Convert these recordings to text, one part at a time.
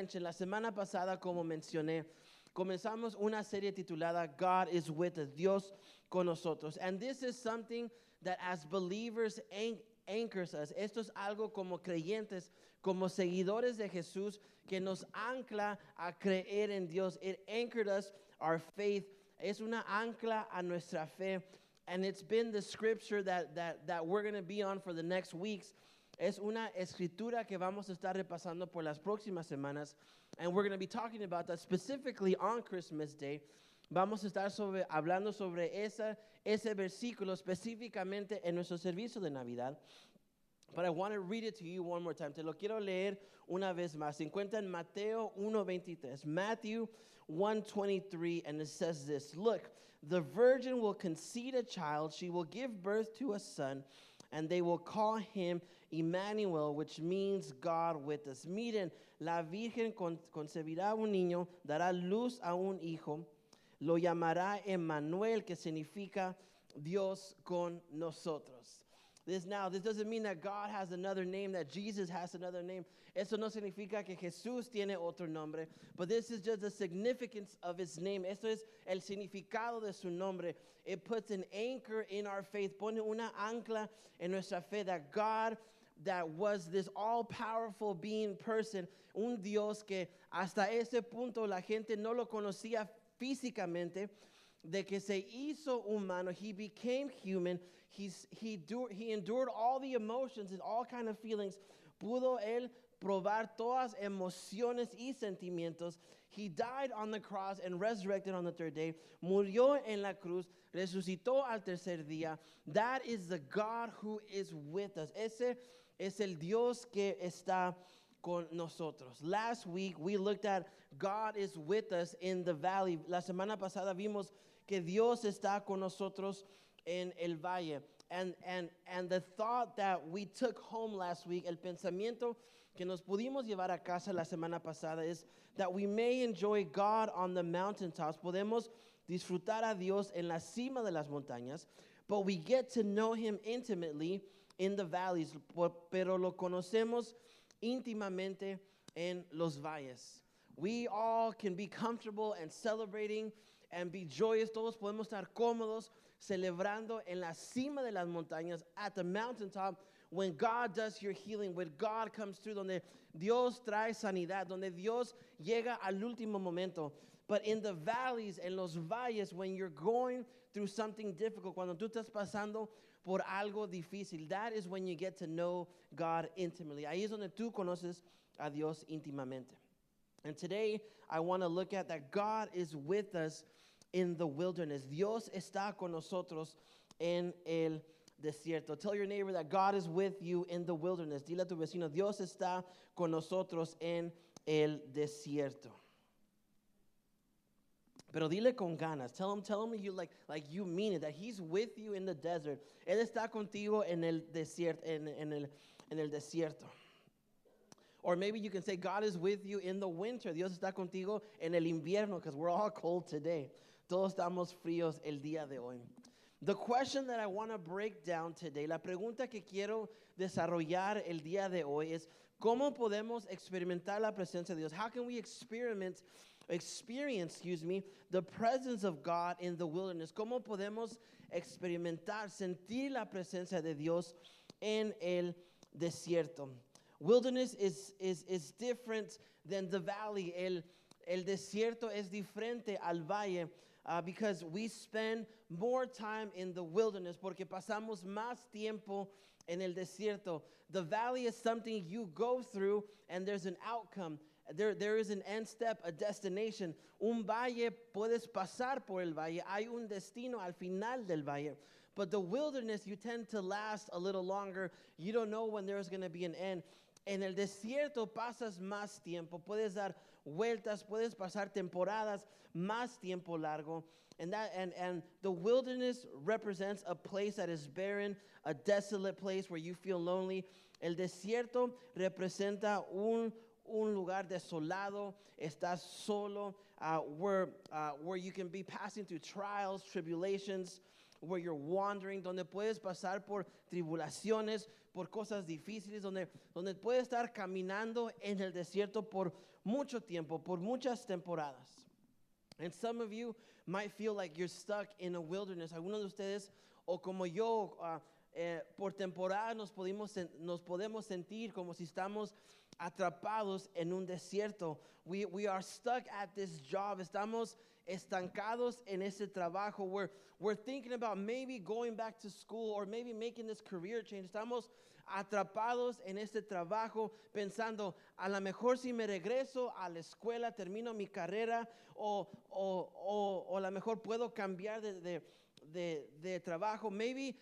mentioned, la semana pasada, como mencioné, comenzamos una serie titulada God is with us, Dios con nosotros. And this is something that as believers anchors us. Esto es algo como creyentes, como seguidores de Jesús, que nos ancla a creer en Dios. It anchored us, our faith. Es una ancla a nuestra fe. And it's been the scripture that we're going to be on for the next weeks. Es una escritura que vamos a estar repasando por las próximas semanas. And we're going to be talking about that specifically on Christmas Day. Vamos a estar hablando sobre ese versículo específicamente en nuestro servicio de Navidad. But I want to read it to you one more time. Te lo quiero leer una vez más. Se encuentra en Mateo 1:23. Matthew 1:23, and it says this. Look, the virgin will conceive a child. She will give birth to a son, and they will call him Emmanuel, which means God with us. Miren, la virgen concebirá un niño, dará luz a un hijo, lo llamará Emmanuel, que significa Dios con nosotros. This doesn't mean that God has another name, that Jesus has another name. Eso no significa que Jesús tiene otro nombre, but this is just the significance of his name. Esto es el significado de su nombre. It puts an anchor in our faith, pone una ancla en nuestra fe, that God, that was this all-powerful being person, un Dios que hasta ese punto la gente no lo conocía físicamente, de que se hizo humano. He became human. He endured all the emotions and all kind of feelings. Pudo él probar todas emociones y sentimientos. He died on the cross and resurrected on the third day. Murió en la cruz, resucitó al tercer día. That is the God who is with us. Ese es el Dios que está con nosotros. Last week we looked at God is with us in the valley. La semana pasada vimos que Dios está con nosotros en el valle. And the thought that we took home last week, el pensamiento que nos pudimos llevar a casa la semana pasada, is that we may enjoy God on the mountaintops. Podemos disfrutar a Dios en la cima de las montañas, but we get to know him intimately in the valleys, pero lo conocemos íntimamente en los valles. We all can be comfortable and celebrating and be joyous. Todos podemos estar cómodos celebrando en la cima de las montañas, at the mountaintop, when God does your healing, when God comes through, donde Dios trae sanidad, donde Dios llega al último momento. But in the valleys, en los valles, when you're going through something difficult, cuando tú estás pasando por algo difícil, that is when you get to know God intimately. Ahí es donde tú conoces a Dios íntimamente. And today, I want to look at that God is with us in the wilderness. Dios está con nosotros en el desierto. Tell your neighbor that God is with you in the wilderness. Dile a tu vecino, Dios está con nosotros en el desierto. Pero dile con ganas. Tell him you like you mean it, that he's with you in the desert. Él está contigo en el desierto, en el desierto. Or maybe you can say God is with you in the winter. Dios está contigo en el invierno, because we're all cold today. Todos estamos fríos el día de hoy. The question that I want to break down today, la pregunta que quiero desarrollar el día de hoy es, ¿cómo podemos experimentar la presencia de Dios? How can we experience, the presence of God in the wilderness? ¿Cómo podemos experimentar, sentir la presencia de Dios en el desierto? Wilderness is different than the valley. El desierto es diferente al valle. Because we spend more time in the wilderness, porque pasamos más tiempo en el desierto. The valley is something you go through and there's an outcome. There is an end step, a destination. Un valle, puedes pasar por el valle. Hay un destino al final del valle. But the wilderness, you tend to last a little longer. You don't know when there's going to be an end. En el desierto pasas más tiempo, puedes dar vueltas, puedes pasar temporadas, más tiempo largo. And the wilderness represents a place that is barren, a desolate place where you feel lonely. El desierto representa un lugar desolado, estás solo, where you can be passing through trials, tribulations, where you're wandering, donde puedes pasar por tribulaciones, por cosas difíciles, donde puede estar caminando en el desierto por mucho tiempo, por muchas temporadas. And some of you might feel like you're stuck in a wilderness. Algunos de ustedes, o como yo, por temporada nos podemos sentir como si estamos atrapados en un desierto. We are stuck at this job. Estamos estancados en ese trabajo. We're thinking about maybe going back to school or maybe making this career change. Estamos atrapados en este trabajo pensando, a lo mejor si me regreso a la escuela, termino mi carrera o a lo mejor puedo cambiar de trabajo. Maybe,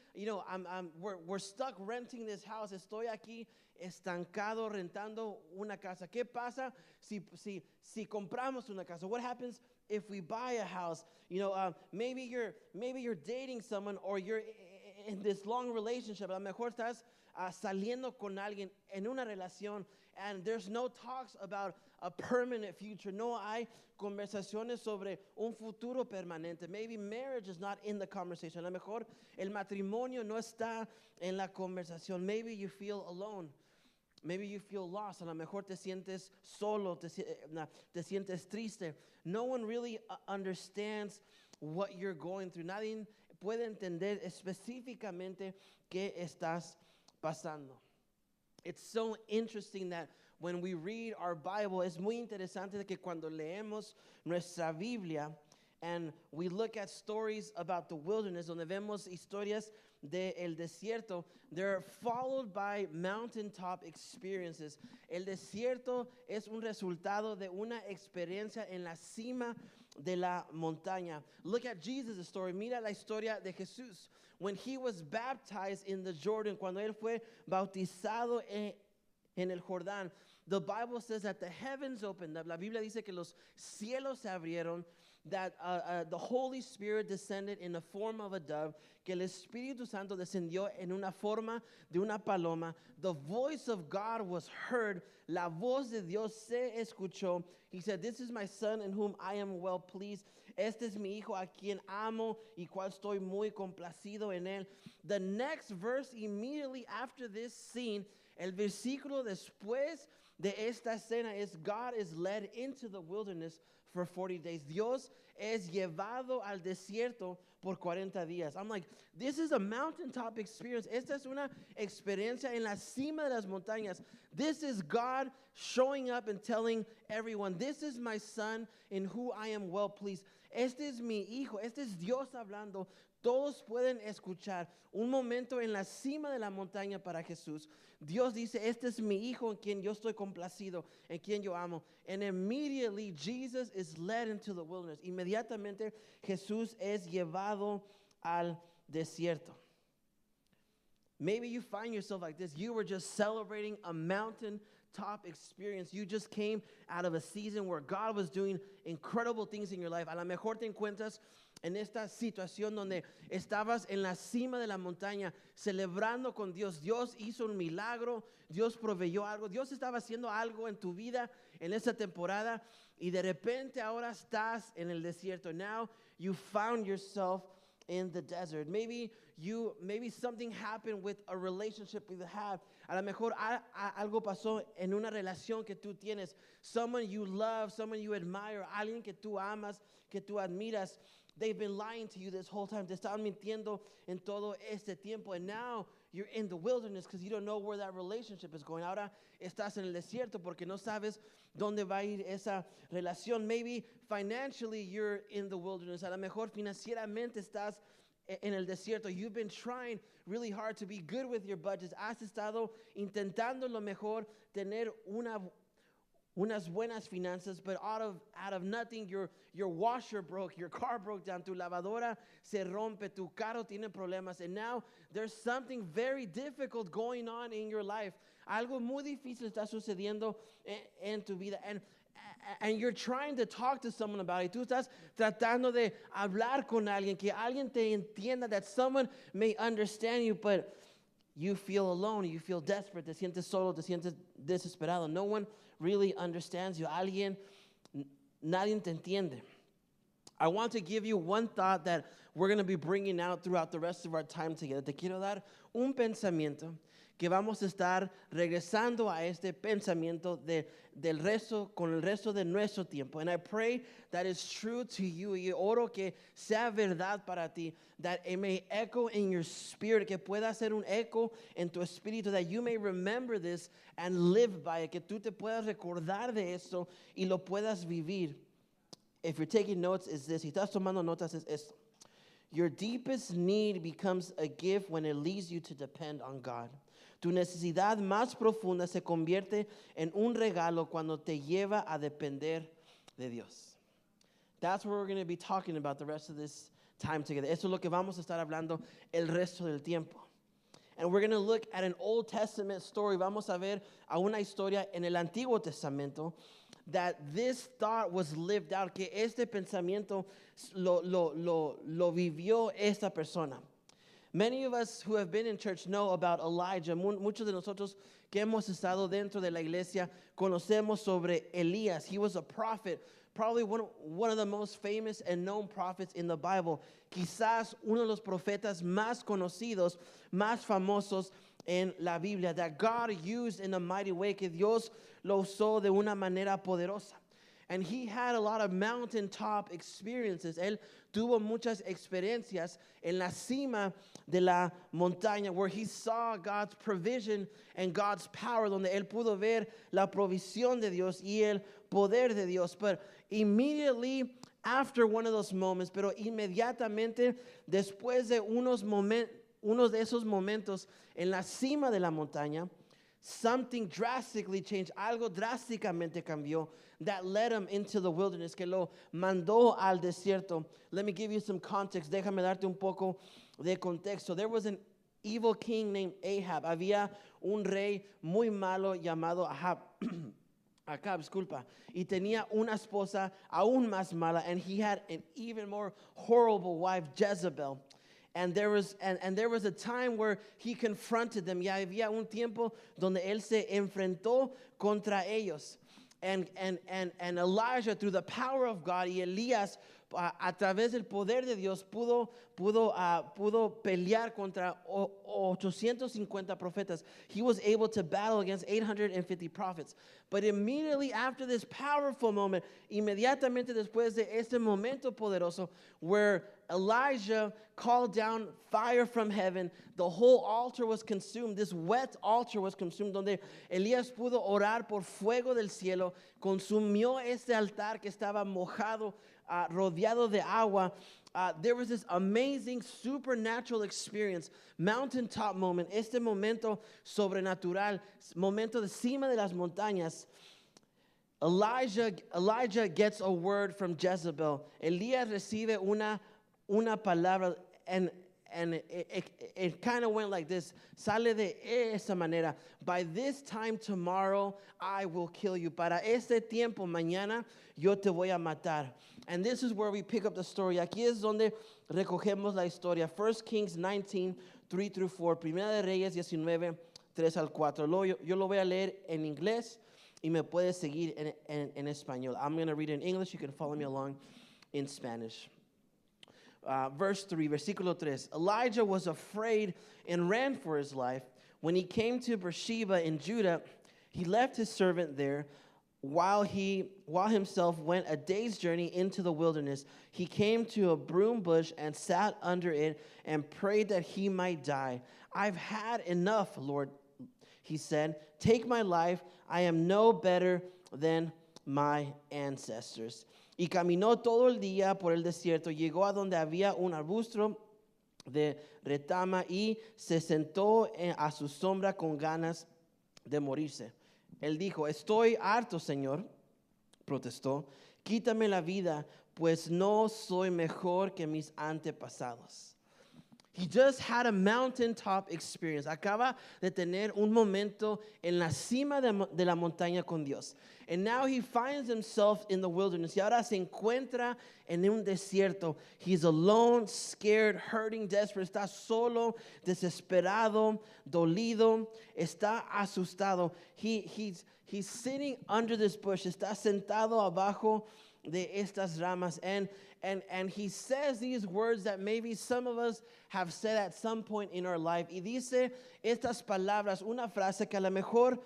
we're stuck renting this house. Estoy aquí estancado rentando una casa. ¿Qué pasa si compramos una casa? What happens if we buy a house? Maybe you're dating someone or you're in this long relationship. A lo mejor estás saliendo con alguien en una relación and there's no talks about a permanent future. No hay conversaciones sobre un futuro permanente. Maybe marriage is not in the conversation. A lo mejor el matrimonio no está en la conversación. Maybe you feel alone. Maybe you feel lost. A lo mejor te sientes solo, te sientes triste. No one really understands what you're going through. Nadie puede entender específicamente qué estás pasando. It's so interesting that when we read our Bible, es muy interesante que cuando leemos nuestra Biblia and we look at stories about the wilderness, donde vemos historias del desierto, they're followed by mountaintop experiences. El desierto es un resultado de una experiencia en la cima de la montaña. Look at Jesus' story. Mira la historia de Jesús. When he was baptized in the Jordan, cuando él fue bautizado en el Jordán, the Bible says that the heavens opened up. La Biblia dice que los cielos se abrieron, that the Holy Spirit descended in the form of a dove, que el Espíritu Santo descendió en una forma de una paloma. The voice of God was heard. La voz de Dios se escuchó. He said, "This is my son in whom I am well pleased." Este es mi hijo a quien amo y cual estoy muy complacido en él. The next verse immediately after this scene, el versículo después de esta escena es God is led into the wilderness for 40 days. Dios es llevado al desierto por 40 días. I'm like, this is a mountaintop experience. Esta es una experiencia en la cima de las montañas. This is God showing up and telling everyone, this is my son in who I am well pleased. Este es mi hijo. Este es Dios hablando. Todos pueden escuchar. Un momento en la cima de la montaña para Jesús. Dios dice, este es mi hijo en quien yo estoy complacido, en quien yo amo. And immediately Jesus is led into the wilderness. Inmediatamente Jesús es llevado al desierto. Maybe you find yourself like this. You were just celebrating a mountaintop experience. You just came out of a season where God was doing incredible things in your life. A lo mejor te encuentras en esta situación donde estabas en la cima de la montaña celebrando con Dios. Dios hizo un milagro, Dios proveyó algo, Dios estaba haciendo algo en tu vida en esa temporada y de repente ahora estás en el desierto. Now you found yourself in the desert. Maybe something happened with a relationship you have. A lo mejor algo pasó en una relación que tú tienes. Someone you love, someone you admire, alguien que tú amas, que tú admiras. They've been lying to you this whole time. Te estaban mintiendo en todo este tiempo. And now you're in the wilderness because you don't know where that relationship is going. Ahora estás en el desierto porque no sabes dónde va a ir esa relación. Maybe financially you're in the wilderness. A lo mejor financieramente estás en el desierto. You've been trying really hard to be good with your budgets. Has estado intentando lo mejor, tener unas buenas finanzas, but out of nothing, your washer broke, your car broke down, tu lavadora se rompe, tu carro tiene problemas, and now there's something very difficult going on in your life. Algo muy difícil está sucediendo en tu vida, and you're trying to talk to someone about it. Tú estás tratando de hablar con alguien, que alguien te entienda, that someone may understand you, but you feel alone, you feel desperate, te sientes solo, te sientes desesperado. No one really understands you. Nadie te entiende. I want to give you one thought that we're going to be bringing out throughout the rest of our time together. Te quiero dar un pensamiento que vamos a estar regresando a este pensamiento con el resto de nuestro tiempo. And I pray that is true to you. Y oro que sea verdad para ti, that it may echo in your spirit, que pueda ser un eco en tu espíritu, that you may remember this and live by it, que tú te puedas recordar de esto y lo puedas vivir. If you're taking notes, is this. Si estás tomando notas, es esto. Your deepest need becomes a gift when it leads you to depend on God. Tu necesidad más profunda se convierte en un regalo cuando te lleva a depender de Dios. That's what we're going to be talking about the rest of this time together. Eso es lo que vamos a estar hablando el resto del tiempo. And we're going to look at an Old Testament story. Vamos a ver a una historia en el Antiguo Testamento that this thought was lived out, que este pensamiento lo vivió esta persona. Many of us who have been in church know about Elijah. Muchos de nosotros que hemos estado dentro de la iglesia conocemos sobre Elías. He was a prophet, probably one of the most famous and known prophets in the Bible. Quizás uno de los profetas más conocidos, más famosos en la Biblia, that God used in a mighty way, que Dios lo usó de una manera poderosa. And he had a lot of mountaintop experiences. Él tuvo muchas experiencias en la cima de la montaña, where he saw God's provision and God's power, donde él pudo ver la provisión de Dios y el poder de Dios. But immediately after one of those moments, pero inmediatamente después de unos de esos momentos en la cima de la montaña, something drastically changed. Algo drásticamente cambió, that led him into the wilderness, que lo mandó al desierto. Let me give you some context. Déjame darte un poco de contexto. There was an evil king named Ahab. Había un rey muy malo llamado Ahab. Acab, disculpa. Y tenía una esposa aún más mala, and he had an even more horrible wife, Jezebel. And there was a time where he confronted them. Ya había un tiempo donde él se enfrentó contra ellos. And Elijah, through the power of God, y Elías, a través del poder de Dios, pudo pelear contra 850 profetas. He was able to battle against 850 prophets. But immediately after this powerful moment, inmediatamente después de este momento poderoso, where Elijah called down fire from heaven, the whole altar was consumed. This wet altar was consumed, donde Elías pudo orar por fuego del cielo, consumió este altar que estaba mojado, rodeado de agua. There was this amazing supernatural experience, mountaintop moment, este momento sobrenatural, momento de cima de las montañas. Elijah gets a word from Jezebel. Elías recibe una palabra, and it kind of went like this. Sale de esa manera. By this time tomorrow, I will kill you. Para este tiempo mañana, yo te voy a matar. And this is where we pick up the story. Aquí es donde recogemos la historia. 1 Kings 19, 3 through 4. Primera de Reyes 19, 3 al 4. Yo lo voy a leer en inglés y me puedes seguir en español. I'm going to read in English. You can follow me along in Spanish. Verse 3, versículo 3. Elijah was afraid and ran for his life. When he came to Beersheba in Judah, he left his servant there while himself went a day's journey into the wilderness. He came to a broom bush and sat under it and prayed that he might die. I've had enough, Lord, he said. Take my life. I am no better than my ancestors. Y caminó todo el día por el desierto. Llegó a donde había un arbusto de retama y se sentó a su sombra con ganas de morirse. Él dijo, estoy harto, Señor, protestó. Quítame la vida, pues no soy mejor que mis antepasados. He just had a mountaintop experience. Acaba de tener un momento en la cima de la montaña con Dios. And now he finds himself in the wilderness. Y ahora se encuentra en un desierto. He's alone, scared, hurting, desperate. Está solo, desesperado, dolido. Está asustado. He's sitting under this bush. Está sentado abajo de estas ramas. And he says these words that maybe some of us have said at some point in our life. Y dice estas palabras, una frase que a lo mejor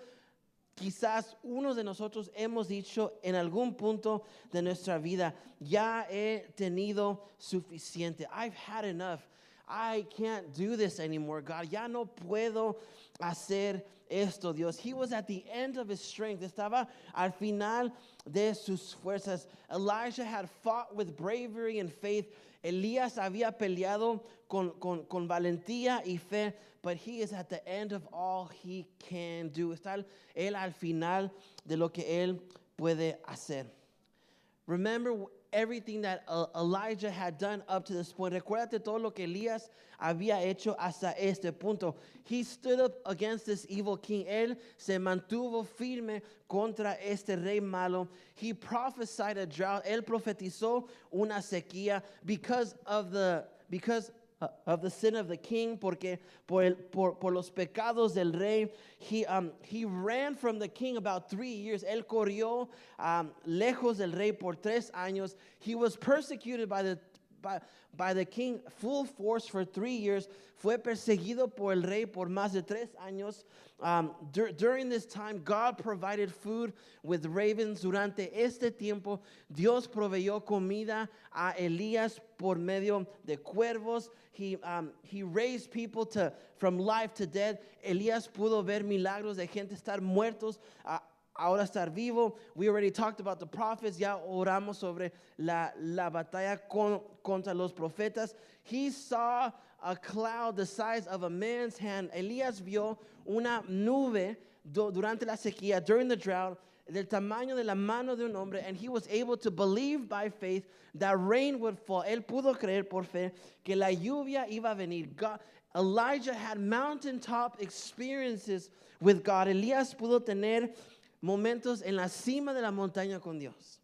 quizás uno de nosotros hemos dicho en algún punto de nuestra vida: ya he tenido suficiente. I've had enough. I can't do this anymore, God. Ya no puedo hacer esto, Dios. He was at the end of his strength. Estaba al final de sus fuerzas. Elijah had fought with bravery and faith. Elías había peleado con valentía y fe, but he is at the end of all he can do. Está él al final de lo que él puede hacer. Remember everything that Elijah had done up to this point. Recuérdate todo lo que Elías había hecho hasta este punto. He stood up against this evil king. Él se mantuvo firme contra este rey malo. He prophesied a drought. Él profetizó una sequía because of the sin of the king, porque por los pecados del rey. He ran from the king about 3 years. Él corrió lejos del rey por 3 años. He was persecuted by the king full force for 3 years. Fue perseguido por el rey por más de 3 años. During this time, God provided food with ravens. Durante este tiempo, Dios proveyó comida a Elías por medio de cuervos. He raised people from life to dead. Elías pudo ver milagros de gente estar muertos, ahora estar vivo. We already talked about the prophets. Ya oramos sobre la batalla contra los profetas. He saw a cloud the size of a man's hand. Elías vio una nube durante la sequía, during the drought, del tamaño de la mano de un hombre, and he was able to believe by faith that rain would fall. Él pudo creer por fe que la lluvia iba a venir. Elijah had mountaintop experiences with God. Elías pudo tener momentos en la cima de la montaña con Dios.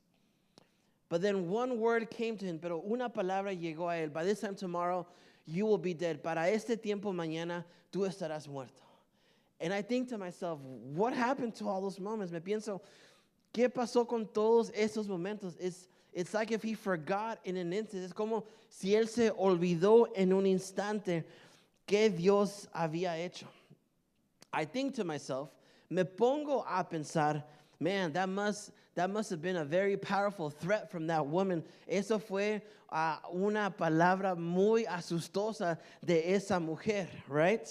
But then one word came to him, pero una palabra llegó a él. By this time tomorrow, you will be dead. Para este tiempo mañana, tú estarás muerto. And I think to myself, what happened to all those moments? Me pienso, ¿qué pasó con todos esos momentos? It's like if he forgot in an instant. Es como si él se olvidó en un instante que Dios había hecho. I think to myself, me pongo a pensar, man, that must have been a very powerful threat from that woman. Eso fue una palabra muy asustosa de esa mujer, right?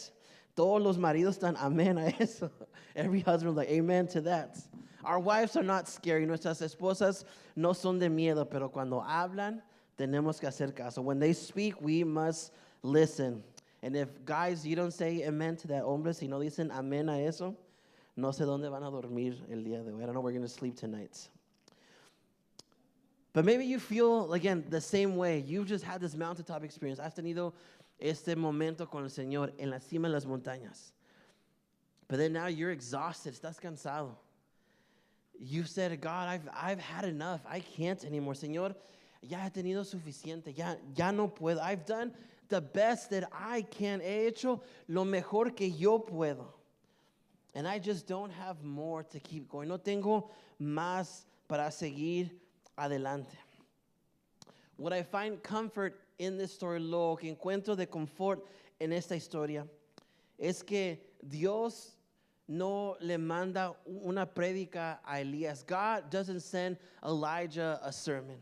Todos los maridos están amén a eso. Every husband like amen to that. Our wives are not scary. Nuestras esposas no son de miedo, pero cuando hablan, tenemos que hacer caso. When they speak, we must listen. And if guys, you don't say amen to that, hombres, si no dicen amén a eso, no sé dónde van a dormir el día de hoy. I don't know where we're going to sleep tonight. But maybe you feel, again, the same way. You've just had this mountaintop experience. Has tenido este momento con el Señor en la cima de las montañas. But then now you're exhausted. Estás cansado. You've said, God, I've had enough. I can't anymore. Señor, ya he tenido suficiente. Ya no puedo. I've done the best that I can. He hecho lo mejor que yo puedo. And I just don't have more to keep going. No tengo más para seguir adelante. What I find comfort in this story, lo que encuentro de confort en esta historia, es que Dios no le manda una prédica a Elías. God doesn't send Elijah a sermon.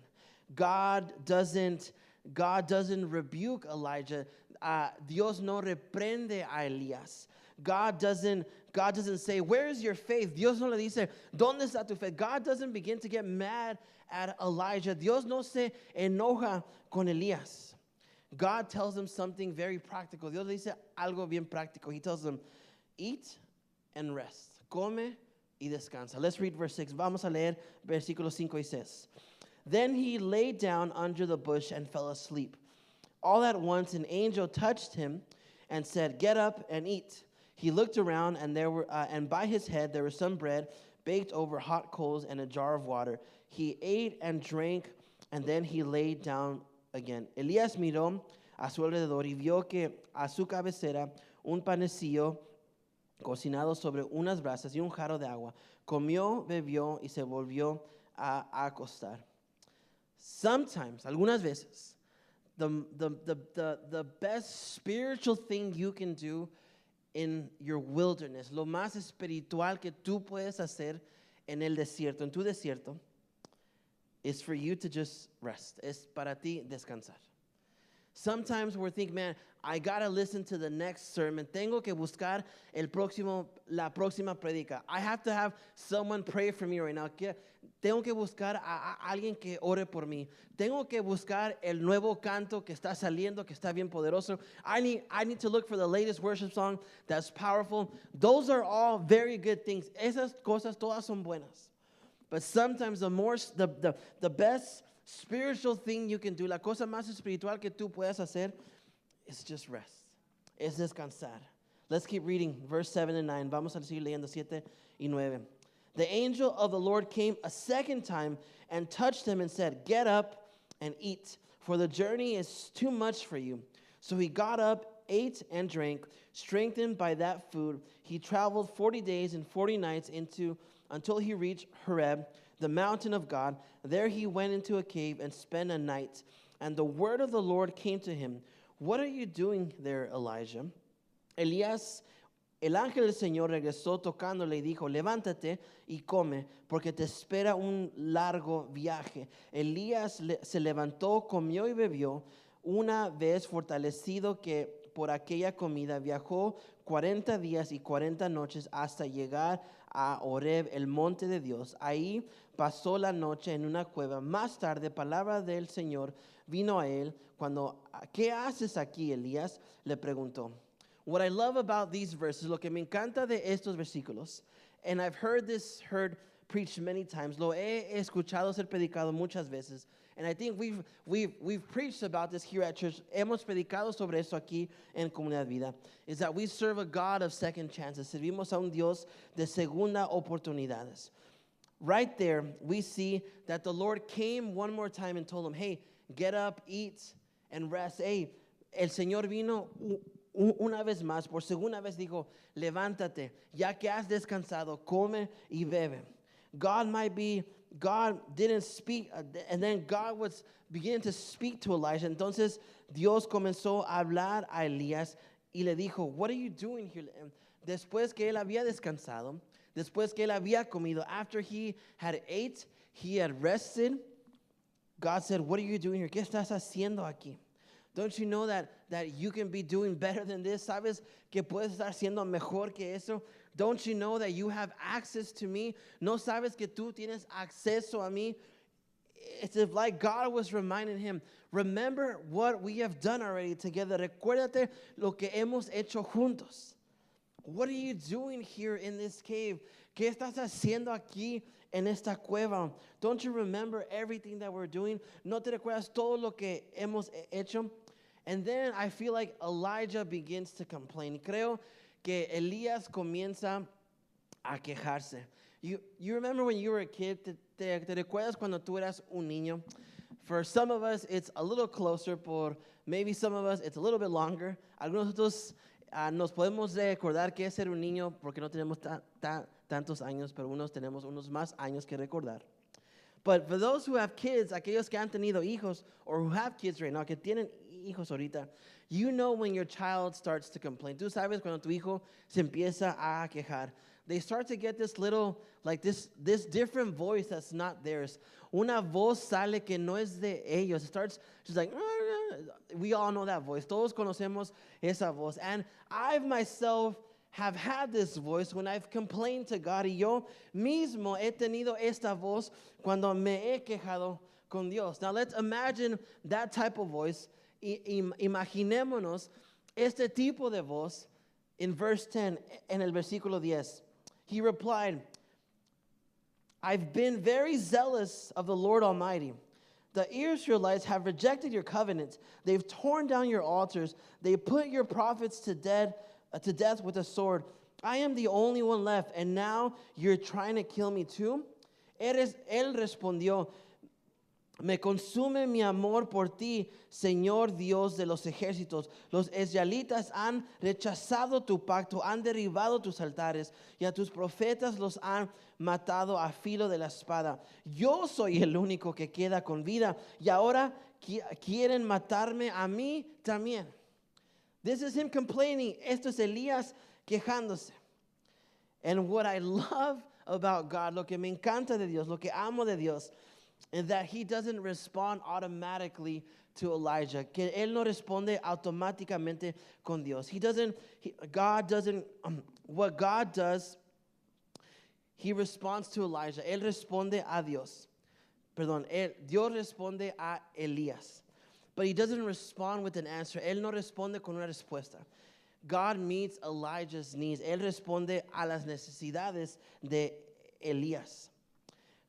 God doesn't rebuke Elijah. Dios no reprende a Elías. God doesn't say, where is your faith? Dios no le dice, ¿dónde está tu fe? God doesn't begin to get mad at Elijah. Dios no se enoja con Elías. God tells him something very practical. Dios le dice algo bien práctico. He tells him, eat and rest. Come y descansa. Let's read verse 6. Vamos a leer versículos 5 y 6. Then he lay down under the bush and fell asleep. All at once an angel touched him and said, get up and eat. He looked around, and by his head there was some bread baked over hot coals and a jar of water. He ate and drank, and then he lay down again. Elías miró a su alrededor y vio que a su cabecera un panecillo cocinado sobre unas brasas y un jarro de agua. Comió, bebió y se volvió a acostar. Sometimes, algunas veces, the best spiritual thing you can do in your wilderness, lo más espiritual que tú puedes hacer en el desierto, en tu desierto, is for you to just rest. Es para ti descansar. Sometimes we're thinking, man, I gotta listen to the next sermon. Tengo que buscar la próxima predica. I have to have someone pray for me right now. Tengo que buscar a alguien que ore por mí. Tengo que buscar el nuevo canto que está saliendo, que está bien poderoso. I need to look for the latest worship song that's powerful. Those are all very good things. Esas cosas todas son buenas. But sometimes the best spiritual thing you can do, la cosa más espiritual que tú puedes hacer, is just rest. Es descansar. Let's keep reading verse 7 and 9. Vamos a seguir leyendo 7 y 9. The angel of the Lord came a second time and touched him and said, "Get up and eat, for the journey is too much for you." So he got up, ate and drank. Strengthened by that food, he traveled 40 days and 40 nights until he reached Horeb, the mountain of God. There he went into a cave and spent a night. And the word of the Lord came to him. "What are you doing there, Elijah?" Elías, el ángel del Señor regresó tocándole y dijo, "Levántate y come, porque te espera un largo viaje." Elías se levantó, comió y bebió. Una vez fortalecido que por aquella comida, viajó 40 días y 40 noches hasta llegar a Horeb, el monte de Dios. Ahí pasó la noche en una cueva. Más tarde, palabra del Señor vino a él. ¿Qué haces aquí, Elías?, le preguntó. What I love about these verses, lo que me encanta de estos versículos, and I've heard preached many times, lo he escuchado ser predicado muchas veces, and I think we've preached about this here at church. Hemos predicado sobre eso aquí en Comunidad Vida. Is that we serve a God of second chances. Servimos a un Dios de segunda oportunidades. Right there, we see that the Lord came one more time and told him, "Hey, get up, eat, and rest." Hey, el Señor vino una vez más, por segunda vez dijo, "Levántate, ya que has descansado, come y bebe." God didn't speak, and then God was beginning to speak to Elijah. Entonces Dios comenzó a hablar a Elías y le dijo, "What are you doing here?" Después que él había descansado, después que él había comido, after he had ate, he had rested, God said, "What are you doing here? ¿Qué estás haciendo aquí? Don't you know that you can be doing better than this? ¿Sabes que puedes estar haciendo mejor que eso? Don't you know that you have access to me? ¿No sabes que tú tienes acceso a mí?" It's like God was reminding him, remember what we have done already together. Recuérdate lo que hemos hecho juntos. What are you doing here in this cave? ¿Qué estás haciendo aquí en esta cueva? Don't you remember everything that we're doing? ¿No te recuerdas todo lo que hemos hecho? And then I feel like Elijah begins to complain. Creo que Elías comienza a quejarse. You remember when you were a kid? ¿Te recuerdas cuando tú eras un niño? For some of us, it's a little closer. Por maybe some of us, it's a little bit longer. Algunos de nosotros nos podemos recordar que es ser un niño porque no tenemos tantos años, pero unos tenemos unos más años que recordar. But for those who have kids, aquellos que han tenido hijos, or who have kids right now, que tienen hijos ahorita, you know when your child starts to complain. Tú sabes cuando tu hijo se empieza a quejar. They start to get this little, like this different voice that's not theirs. Una voz sale que no es de ellos. It starts just like, we all know that voice. Todos conocemos esa voz. And I myself have had this voice when I've complained to God. Y yo mismo he tenido esta voz cuando me he quejado con Dios. Now let's imagine that type of voice. Imaginémonos este tipo de voz in verse 10, en el versículo 10. He replied, "I've been very zealous of the Lord Almighty. The Israelites have rejected your covenant. They've torn down your altars. They put your prophets to death with a sword. I am the only one left, and now you're trying to kill me too?" Él respondió, Me consume mi amor por ti, Señor Dios de los ejércitos. Los israelitas han rechazado tu pacto, han derribado tus altares y a tus profetas los han matado a filo de la espada. Yo soy el único que queda con vida y ahora quieren matarme a mí también. This is him complaining. Esto es Elías quejándose. And what I love about God, lo que me encanta de Dios, lo que amo de Dios, is that he doesn't respond automatically to Elijah. Que él no responde automáticamente con Dios. What God does, he responds to Elijah. Él responde a Dios. Dios responde a Elías. But he doesn't respond with an answer. Él no responde con una respuesta. God meets Elijah's needs. Él responde a las necesidades de Elías.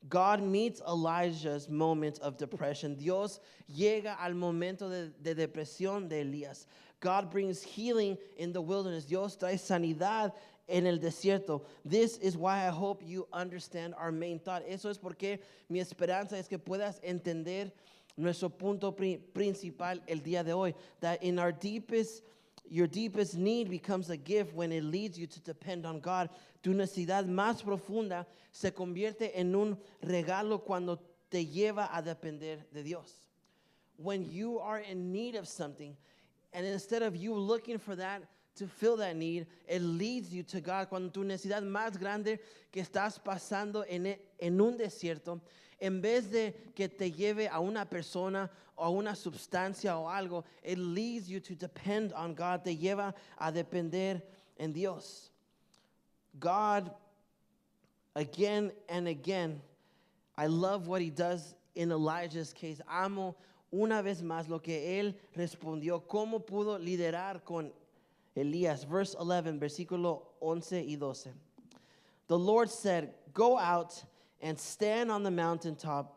God meets Elijah's moment of depression. Dios llega al momento de depresión de Elías. God brings healing in the wilderness. Dios trae sanidad en el desierto. This is why I hope you understand our main thought. Eso es porque mi esperanza es que puedas entender nuestro punto principal el día de hoy. That in your deepest need becomes a gift when it leads you to depend on God. Tu necesidad más profunda se convierte en un regalo cuando te lleva a depender de Dios. When you are in need of something, and instead of you looking for that to fill that need, it leads you to God. Cuando tu necesidad más grande que estás pasando en un desierto, en vez de que te lleve a una persona o a una sustancia o algo, it leads you to depend on God. Te lleva a depender en Dios. God, again and again, I love what he does in Elijah's case. Amo una vez más lo que él respondió, cómo pudo liderar con Elías. Verse 11, versículo 11 y 12. The Lord said, go out and stand on the mountaintop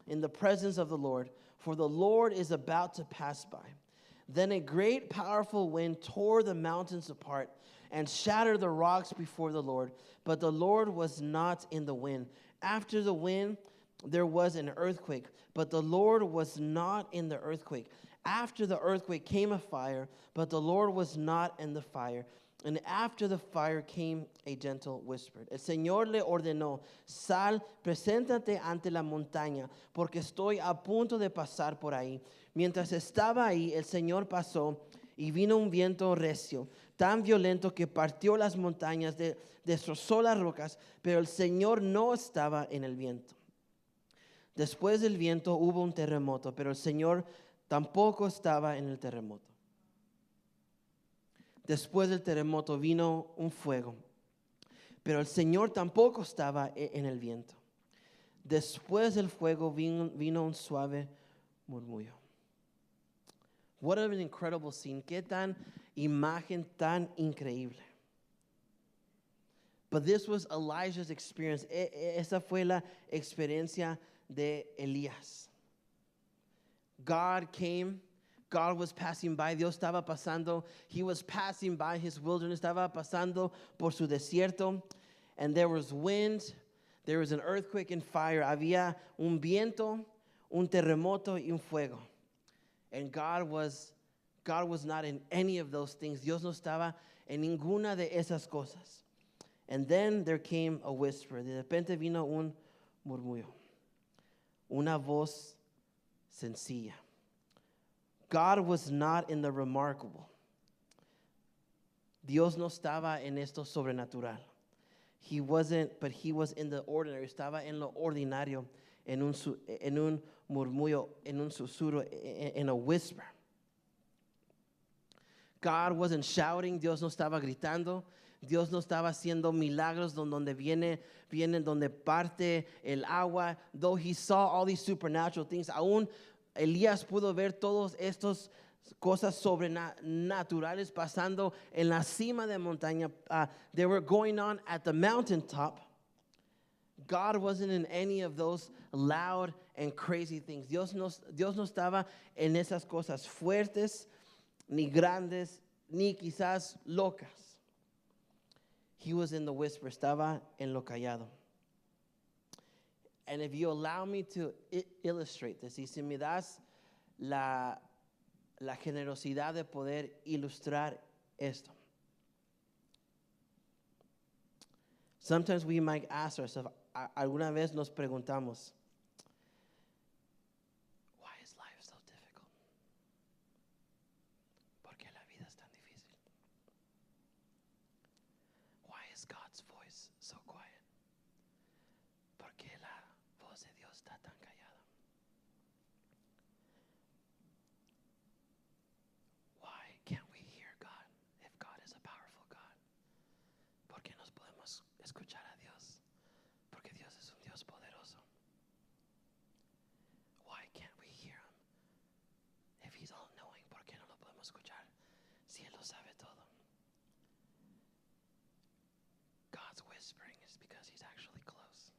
in the presence of the Lord, for the Lord is about to pass by. Then a great powerful wind tore the mountains apart and shattered the rocks before the Lord. But the Lord was not in the wind. After the wind, there was an earthquake, but the Lord was not in the earthquake. After the earthquake came a fire, but the Lord was not in the fire. And after the fire came a gentle whisper. El Señor le ordenó, sal, preséntate ante la montaña, porque estoy a punto de pasar por ahí. Mientras estaba ahí, el Señor pasó y vino un viento recio, tan violento que partió las montañas, destrozó las rocas, pero el Señor no estaba en el viento. Después del viento hubo un terremoto, pero el Señor tampoco estaba en el terremoto. Después del terremoto vino un fuego, pero el Señor tampoco estaba en el viento. Después del fuego vino un suave murmullo. What an incredible scene. Qué tan imagen tan increíble. But this was Elijah's experience. Esa fue la experiencia de Elías. God came. God was passing by. Dios estaba pasando. He was passing by his wilderness. Estaba pasando por su desierto. And there was wind. There was an earthquake and fire. Había un viento, un terremoto y un fuego. And God was not in any of those things. Dios no estaba en ninguna de esas cosas. And then there came a whisper. De repente vino un murmullo. Una voz sencilla. God was not in the remarkable. Dios no estaba en esto sobrenatural. He wasn't, but he was in the ordinary. Estaba en lo ordinario, en un murmullo, en un susurro, in a whisper. God wasn't shouting. Dios no estaba gritando. Dios no estaba haciendo milagros donde viene donde parte el agua. Though he saw all these supernatural things, aún Elías pudo ver todos estos cosas sobrenaturales pasando en la cima de montaña. They were going on at the mountaintop. God wasn't in any of those loud and crazy things. Dios no estaba en esas cosas fuertes, ni grandes, ni quizás locas. He was in the whisper. Estaba en lo callado. And if you allow me to illustrate this, y si me das la generosidad de poder ilustrar esto. Sometimes we might ask ourselves, alguna vez nos preguntamos, why is life so difficult? ¿Por qué la vida es tan difícil? Why is God's voice so quiet? ¿Por qué la voz de Dios está tan callada? Why can't we hear God if God is a powerful God? ¿Por qué nos podemos escuchar a Dios? Porque Dios es un Dios poderoso. Why can't we hear Him if He's all knowing? ¿Por qué no lo podemos escuchar si Él lo sabe todo? God's whispering is because He's actually close.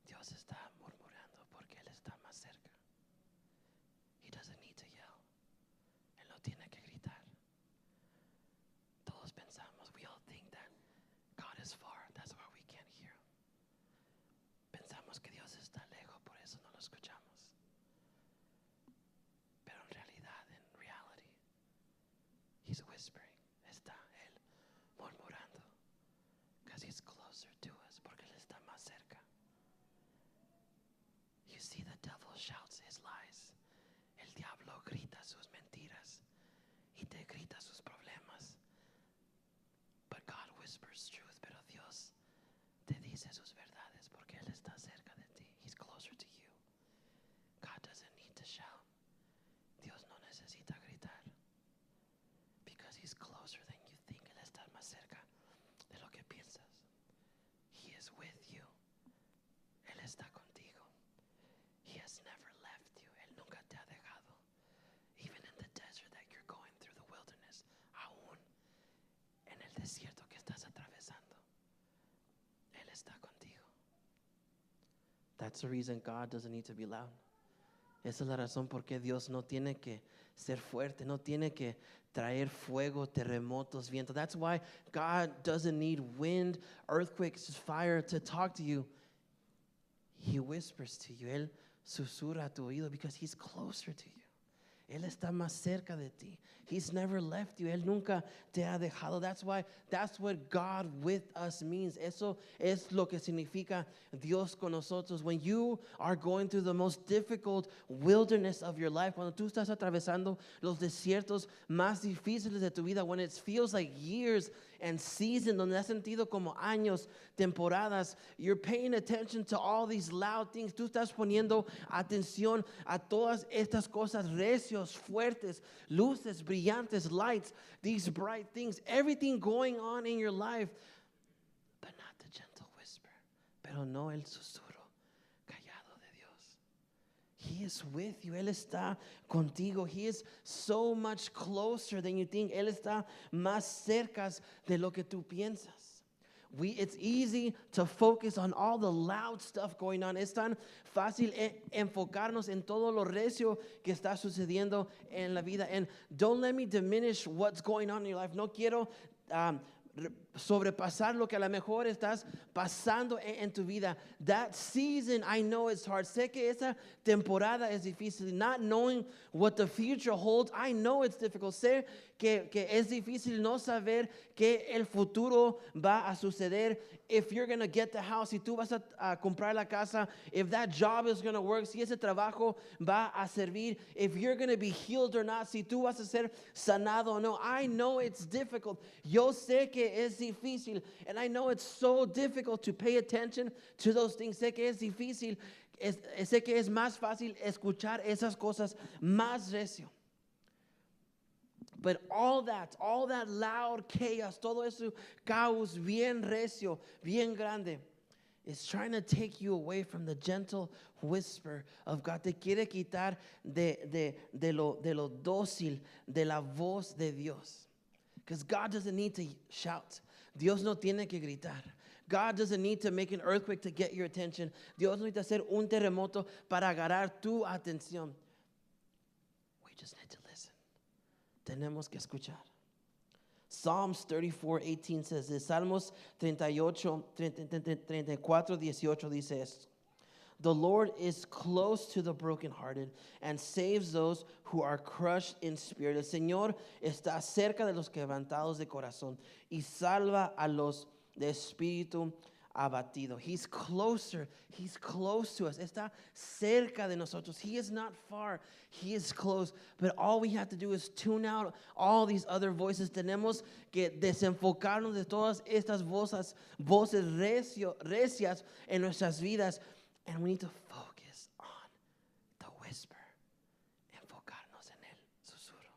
Dios está murmurando porque Él está más cerca. He doesn't need to yell. Él no tiene que gritar. Todos pensamos, we all think that God is far, that's why we can't hear Him. Pensamos que Dios está lejos, por eso no lo escuchamos. Pero en realidad, en reality, He's whispering. Está Él murmurando. Because He's closer to us, porque Él está más cerca. You see, the devil shouts his lies. El diablo grita sus mentiras. Y te grita sus problemas. But God whispers truth. Pero Dios te dice sus verdades porque Él está cerca de ti. He's closer to you. God doesn't need to shout. Dios no necesita gritar. Because He's closer than you think. Él está más cerca de lo que piensas. He is with you. Él está contigo. He has never left you. Él nunca te ha dejado. Even in the desert that you're going through, the wilderness, aún en el desierto que estás atravesando, Él está contigo. That's the reason God doesn't need to be loud. Esa es la razón por qué Dios no tiene que ser fuerte, no tiene que traer fuego, terremotos, viento. That's why God doesn't need wind, earthquakes, fire to talk to you. He whispers to you. Él susurra a tu oído because He's closer to you. Él está más cerca de ti. He's never left you. Él nunca te ha dejado. That's what God with us means. Eso es lo que significa Dios con nosotros. When you are going through the most difficult wilderness of your life, cuando tú estás atravesando los desiertos más difíciles de tu vida, when it feels like years and seasons, donde has sentido como años, temporadas, you're paying attention to all these loud things. Tú estás poniendo atención a todas estas cosas recios, fuertes, luces, brillantes, lights, these bright things, everything going on in your life, but not the gentle whisper, pero no el susurro callado de Dios. He is with you. Él está contigo. He is so much closer than you think. Él está más cerca de lo que tú piensas. It's easy to focus on all the loud stuff going on. Es tan fácil enfocarnos en todo lo recio que está sucediendo en la vida. And don't let me diminish what's going on in your life. No quiero sobrepasar lo que a lo mejor estás pasando en tu vida. That season, I know it's hard. Sé que esa temporada es difícil. Not knowing what the future holds, I know it's difficult. Sé que es difícil no saber que el futuro va a suceder. If you're going to get the house, si tú vas a comprar la casa, if that job is going to work, si ese trabajo va a servir, if you're going to be healed or not, si tú vas a ser sanado o no. I know it's difficult. Yo sé que es difícil, and I know it's so difficult to pay attention to those things. Sé que es difícil, sé que es más fácil escuchar esas cosas más recio. But all that loud chaos, todo ese caos bien recio, bien grande, is trying to take you away from the gentle whisper of God. Te quiere quitar de lo dócil, de la voz de Dios. Because God doesn't need to shout. Dios no tiene que gritar. God doesn't need to make an earthquake to get your attention. Dios no necesita hacer un terremoto para agarrar tu atención. We just need to listen. Tenemos que escuchar. Psalms 34:18 says this. Salmos 34:18 dice esto. The Lord is close to the brokenhearted and saves those who are crushed in spirit. El Señor está cerca de los quebrantados de corazón y salva a los de espíritu abatido. He's closer. He's close to us. Está cerca de nosotros. He is not far. He is close. But all we have to do is tune out all these other voices. Tenemos que desenfocarnos de todas estas voces recias en nuestras vidas. And we need to focus on the whisper. Enfocarnos en el susurro.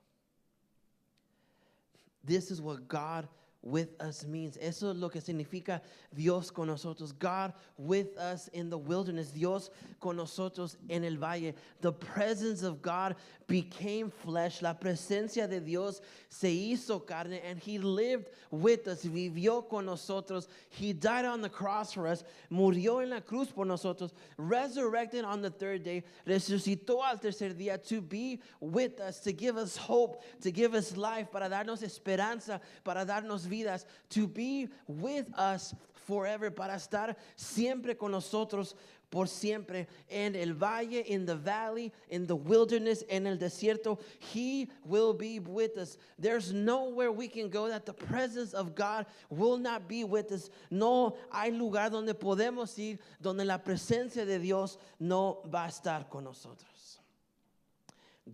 This is what God with us means. Eso es lo que significa Dios con nosotros. God with us in the wilderness. Dios con nosotros en el valle. The presence of God became flesh. La presencia de Dios se hizo carne, and He lived with us. Vivió con nosotros. He died on the cross for us. Murió en la cruz por nosotros. Resurrected on the third day. Resucitó al tercer día to be with us, to give us hope, to give us life, para darnos esperanza, para darnos vidas, to be with us forever, para estar siempre con nosotros por siempre. En el valle, in the valley, in the wilderness, en el desierto, He will be with us. There's nowhere we can go that the presence of God will not be with us. No hay lugar donde podemos ir donde la presencia de Dios no va a estar con nosotros.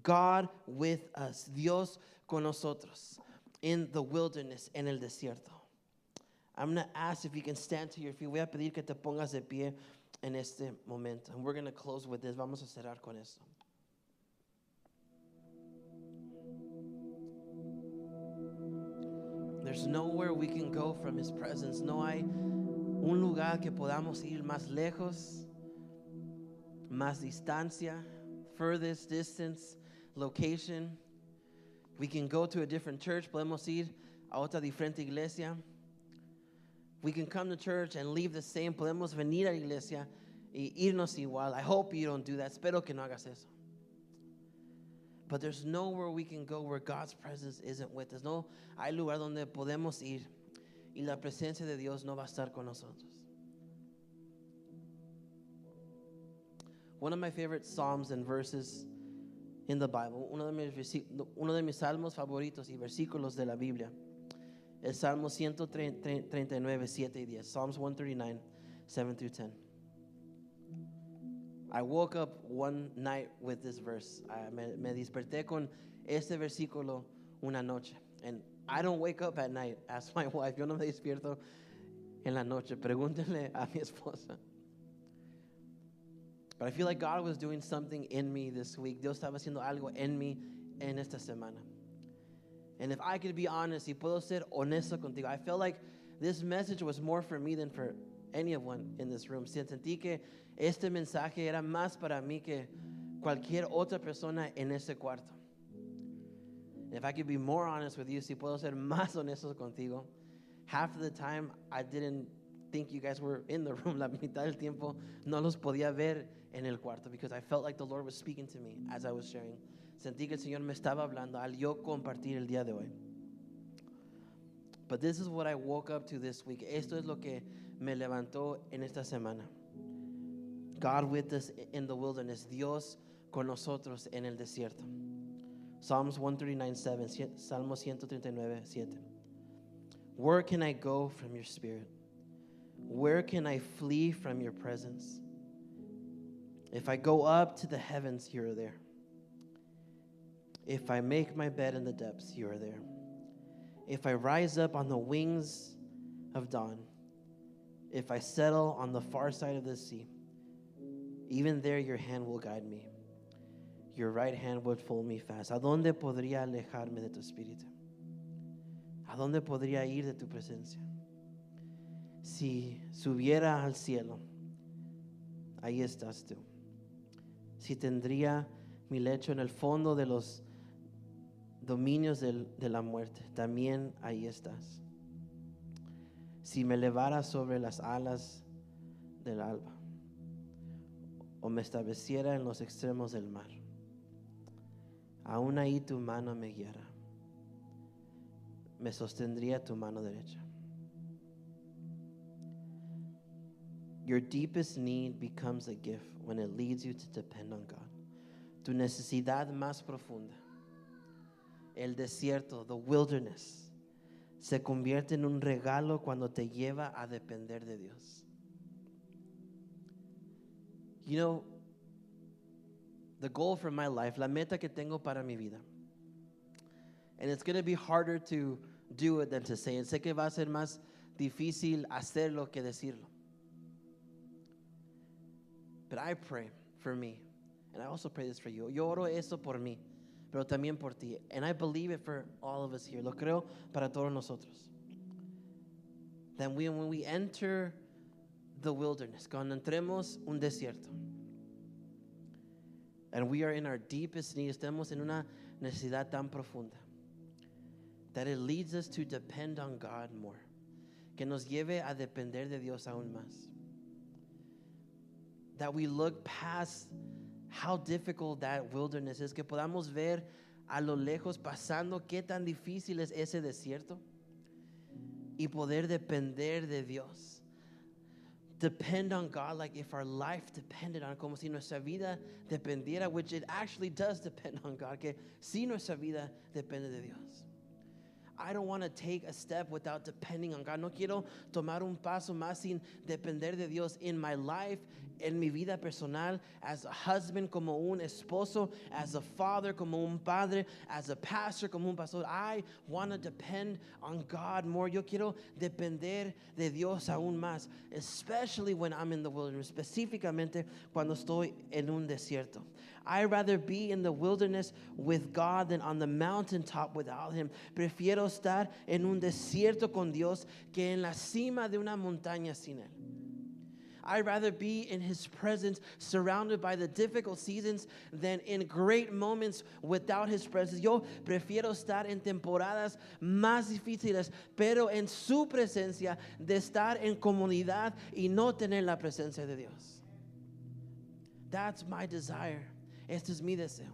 God with us, Dios con nosotros in the wilderness, en el desierto. I'm going to ask if you can stand to your feet. Voy a pedir que te pongas de pie en este momento. And we're going to close with this. Vamos a cerrar con esto. There's nowhere we can go from His presence. No hay un lugar que podamos ir más lejos, más distancia, furthest distance, location. We can go to a different church. Podemos ir a otra diferente iglesia. We can come to church and leave the same. Podemos venir a la iglesia y irnos igual. I hope you don't do that. Espero que no hagas eso. But there's nowhere we can go where God's presence isn't with us. No hay lugar donde podemos ir y la presencia de Dios no va a estar con nosotros. One of my favorite psalms and verses in the Bible, uno de mis salmos favoritos y versículos de la Biblia, el Salmo 139, 7 y 10. Psalms 139, 7 through 10. I woke up one night with this verse. Me desperté con este versículo una noche. And I don't wake up at night. Ask my wife. Yo no me despierto en la noche. Pregúntenle a mi esposa. But I feel like God was doing something in me this week. Dios estaba haciendo algo en mí en esta semana. And if I could be honest, y puedo ser honesto contigo, I felt like this message was more for me than for anyone in this room. Sentí que este mensaje era más para mí que cualquier otra persona en este cuarto. If I could be more honest with you, si puedo ser más honesto contigo, half of the time I didn't think you guys were in the room. La mitad del tiempo no los podía ver en el cuarto because I felt like the Lord was speaking to me as I was sharing. Sentí que el Señor me estaba hablando al yo compartir el día de hoy. But this is what I woke up to this week. Esto es lo que me levantó en esta semana. God with us in the wilderness. Dios con nosotros en el desierto. Psalms 139, 7. Salmo 139, 7. Where can I go from your spirit? Where can I flee from your presence? If I go up to the heavens, you are there. If I make my bed in the depths, you are there. If I rise up on the wings of dawn, if I settle on the far side of the sea, even there your hand will guide me. Your right hand would hold me fast. ¿A dónde podría alejarme de tu espíritu? ¿A dónde podría ir de tu presencia? Si subiera al cielo, ahí estás tú. Si tendría mi lecho en el fondo de los dominios de la muerte, también ahí estás. Si me elevara sobre las alas del alba, o me estableciera en los extremos del mar, aún ahí tu mano me guiará, me sostendría tu mano derecha. Your deepest need becomes a gift when it leads you to depend on God. Tu necesidad más profunda, el desierto, the wilderness, se convierte en un regalo cuando te lleva a depender de Dios. You know, the goal for my life, la meta que tengo para mi vida, and it's going to be harder to do it than to say it. Sé que va a ser más difícil hacerlo que decirlo. But I pray for me, and I also pray this for you. Yo oro eso por mí, pero también por ti. And I believe it for all of us here. Lo creo para todos nosotros. That when we enter the wilderness, cuando entremos un desierto, and we are in our deepest need, estamos en una necesidad tan profunda, that it leads us to depend on God more, que nos lleve a depender de Dios aún más. That we look past how difficult that wilderness is, que podamos ver a lo lejos pasando qué tan difícil es ese desierto y poder depender de Dios. Depend on God like if our life depended on, como si nuestra vida dependiera, which it actually does depend on God, que si nuestra vida depende de Dios. I don't want to take a step without depending on God. No quiero tomar un paso más sin depender de Dios in my life, en mi vida personal, as a husband, como un esposo, as a father, como un padre, as a pastor, como un pastor. I want to depend on God more. Yo quiero depender de Dios aún más, especially when I'm in the wilderness, específicamente cuando estoy en un desierto. I'd rather be in the wilderness with God than on the mountaintop without Him. Prefiero estar en un desierto con Dios que en la cima de una montaña sin Él. I'd rather be in His presence, surrounded by the difficult seasons, than in great moments without His presence. Yo prefiero estar en temporadas más difíciles, pero en su presencia, de estar en comunidad y no tener la presencia de Dios. That's my desire. Este es mi deseo.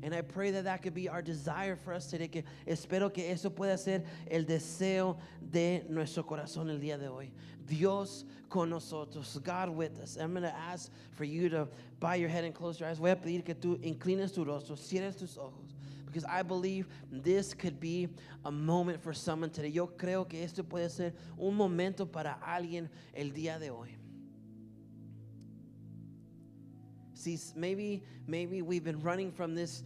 And I pray that that could be our desire for us today. Que espero que eso pueda ser el deseo de nuestro corazón el día de hoy. Dios con nosotros. God with us. I'm going to ask for you to bow your head and close your eyes. Voy a pedir que tú inclines tu rostro, cierres tus ojos. Because I believe this could be a moment for someone today. Yo creo que esto puede ser un momento para alguien el día de hoy. See, maybe we've been running from this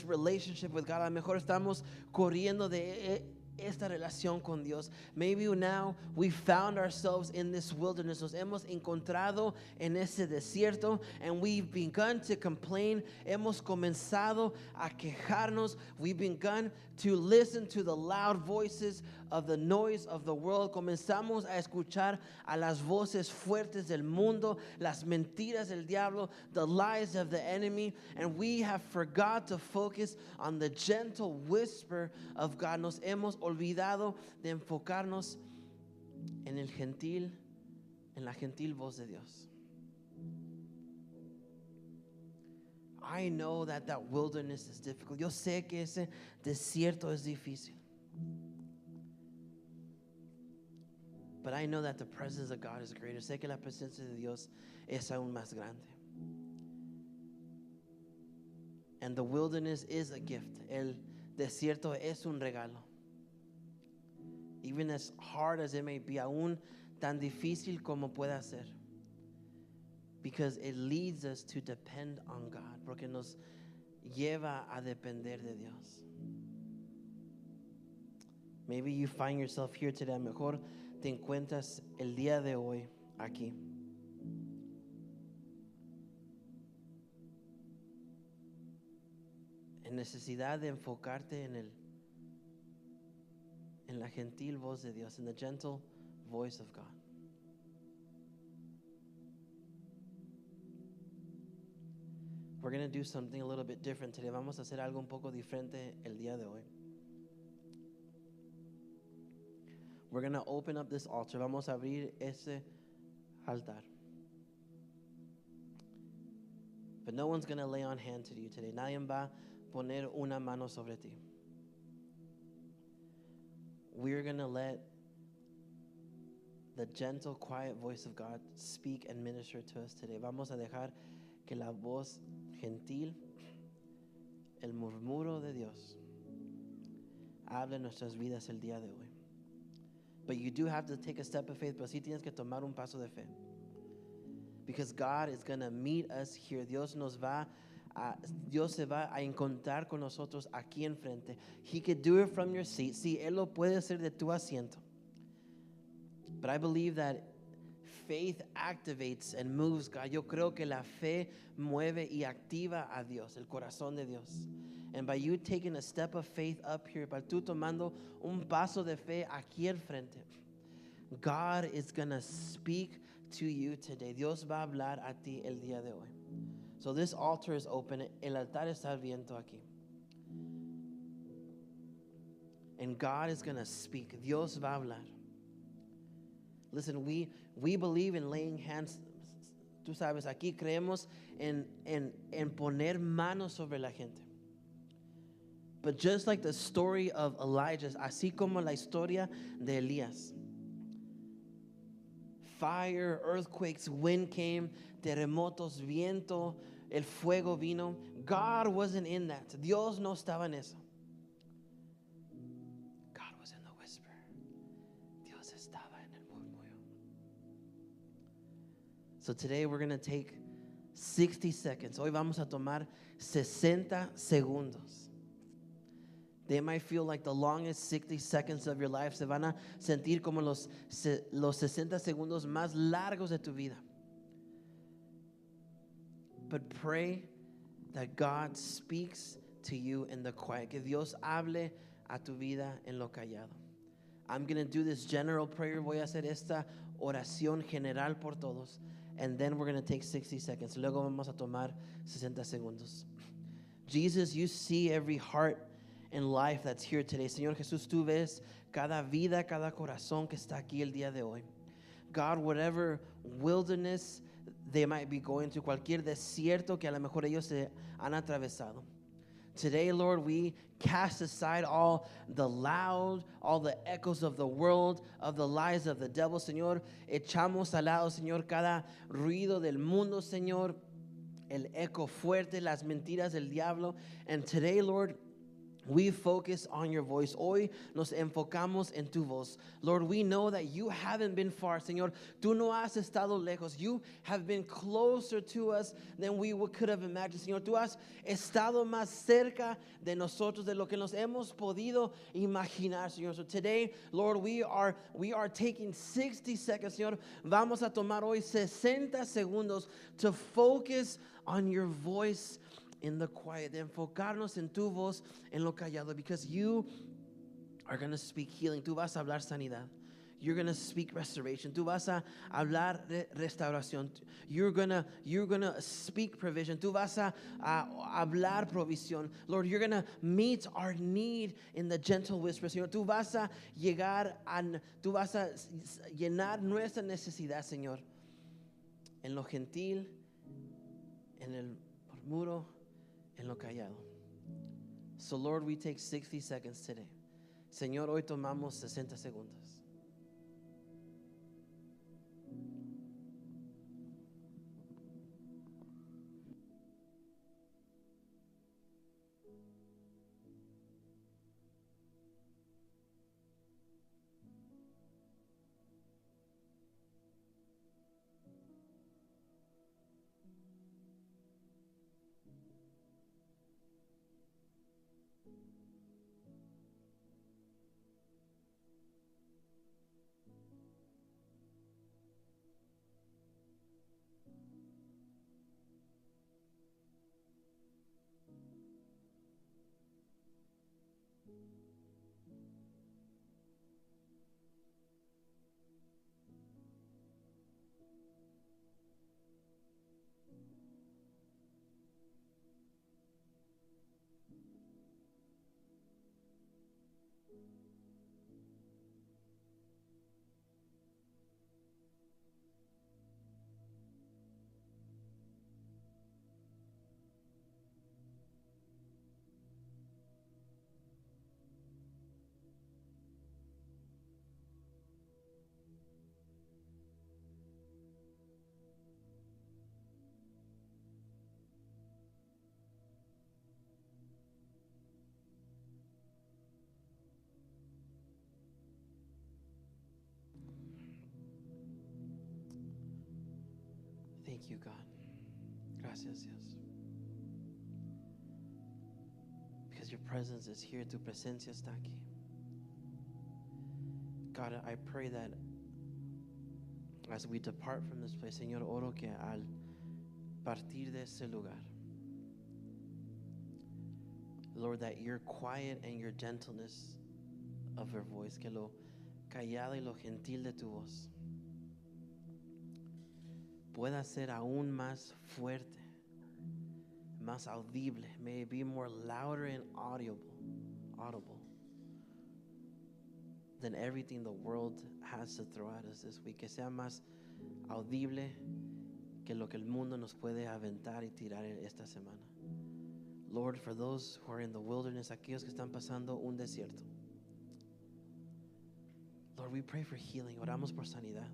relationship with God. A lo mejor estamos corriendo de esta relación con Dios. Maybe now we found ourselves in this wilderness. Nos hemos encontrado en ese desierto, and we've begun to complain. Hemos comenzado a quejarnos. We've begun to listen to the loud voices of the noise of the world. Comenzamos a escuchar a las voces fuertes del mundo, las mentiras del diablo, the lies of the enemy, and we have forgot to focus on the gentle whisper of God. Nos hemos olvidado de enfocarnos en la gentil voz de Dios. I know that wilderness is difficult. Yo sé que ese desierto es difícil. But I know that the presence of God is greater. Sé que la presencia de Dios es aún más grande. And the wilderness is a gift. El desierto es un regalo. Even as hard as it may be, aún tan difícil como pueda ser. Because it leads us to depend on God. Porque nos lleva a depender de Dios. Maybe you find yourself here today. A lo mejor te encuentras el día de hoy aquí. En necesidad de enfocarte en la gentil voz de Dios, in the gentle voice of God. We're going to do something a little bit different today. Vamos a hacer algo un poco diferente el día de hoy. We're going to open up this altar. Vamos a abrir ese altar. But no one's going to lay on hand to you today. Nadie va a poner una mano sobre ti. We're going to let the gentle, quiet voice of God speak and minister to us today. Vamos a dejar que la voz gentil, el murmuro de Dios, hable en nuestras vidas el día de hoy. But you do have to take a step of faith, pero sí tienes que tomar un paso de fe. Because God is going to meet us here. Dios se va a encontrar con nosotros aquí enfrente. He could do it from your seat. Sí, Él lo puede hacer de tu asiento. But I believe that faith activates and moves God. Yo creo que la fe mueve y activa a Dios, el corazón de Dios. And by you taking a step of faith up here, para tú tomando un paso de fe aquí enfrente, God is going to speak to you today. Dios va a hablar a ti el día de hoy. So this altar is open. El altar está abierto aquí. And God is going to speak. Dios va a hablar. Listen, we believe in laying hands. Tú sabes, aquí creemos en poner manos sobre la gente. But just like the story of Elijah, así como la historia de Elías, fire, earthquakes, wind came, terremotos, viento, el fuego vino. God wasn't in that. Dios no estaba en eso. God was in the whisper. Dios estaba en el murmullo. So today we're going to take 60 seconds. Hoy vamos a tomar 60 segundos. They might feel like the longest 60 seconds of your life. Se van a sentir como los 60 segundos más largos de tu vida. But pray that God speaks to you in the quiet. Que Dios hable a tu vida en lo callado. I'm going to do this general prayer. Voy a hacer esta oración general por todos. And then we're going to take 60 seconds. Luego vamos a tomar 60 segundos. Jesus, you see every heart in life that's here today. Señor Jesús, tú ves cada vida, cada corazón que está aquí el día de hoy. God, whatever wilderness they might be going through, cualquier desierto que a lo mejor ellos se han atravesado. Today, Lord, we cast aside all the loud, all the echoes of the world, of the lies of the devil, Señor. Echamos al lado, Señor, cada ruido del mundo, Señor, el eco fuerte, las mentiras del diablo. And today, Lord, we focus on your voice. Hoy nos enfocamos en tu voz. Lord, we know that you haven't been far, Señor. Tú no has estado lejos. You have been closer to us than we could have imagined, Señor. Tú has estado más cerca de nosotros de lo que nos hemos podido imaginar, Señor. So today, Lord, we are taking 60 seconds, Señor. Vamos a tomar hoy 60 segundos to focus on your voice in the quiet, de enfocarnos en tu voz en lo callado, because you are going to speak healing. Tú vas a hablar sanidad. You're going to speak restoration. Tú vas a hablar restauración. You're going to speak provision. Tú vas a hablar provisión. Lord, you're going to meet our need in the gentle whisper. Señor, tú vas a llenar nuestra necesidad, Señor, en lo gentil, en el murmuro, en lo callado. So Lord, we take 60 seconds today. Señor, hoy tomamos 60 segundos. Thank you, God. Gracias, Dios. Because your presence is here, tu presencia está aquí. God, I pray that as we depart from this place, Señor, oro que al partir de ese lugar, Lord, that your quiet and your gentleness of your voice, que lo callado y lo gentil de tu voz pueda ser aún más fuerte, más audible, may it be more louder and audible than everything the world has to throw at us this week. Que sea más audible que lo que el mundo nos puede aventar y tirar esta semana. Lord, for those who are in the wilderness, aquellos que están pasando un desierto, Lord, we pray for healing. Oramos por sanidad.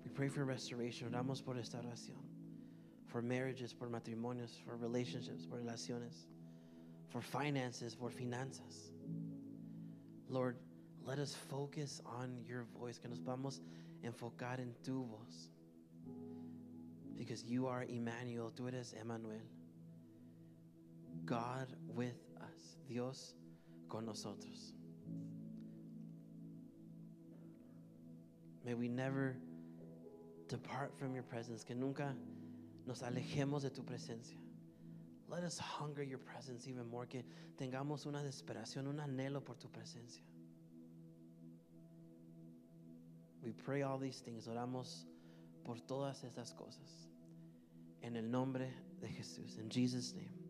We pray for restoration. Oramos por restauración. For marriages, por matrimonios, for relationships, por relaciones, for finances, for finanzas. Lord, let us focus on your voice. Que nos vamos a enfocar en tu voz. Because you are Emmanuel. Tú eres Emmanuel. God with us. Dios con nosotros. May we never depart from your presence. Que nunca nos alejemos de tu presencia. Let us hunger your presence even more. Que tengamos una desesperación, un anhelo por tu presencia. We pray all these things. Oramos por todas estas cosas. En el nombre de Jesús. In Jesus' name.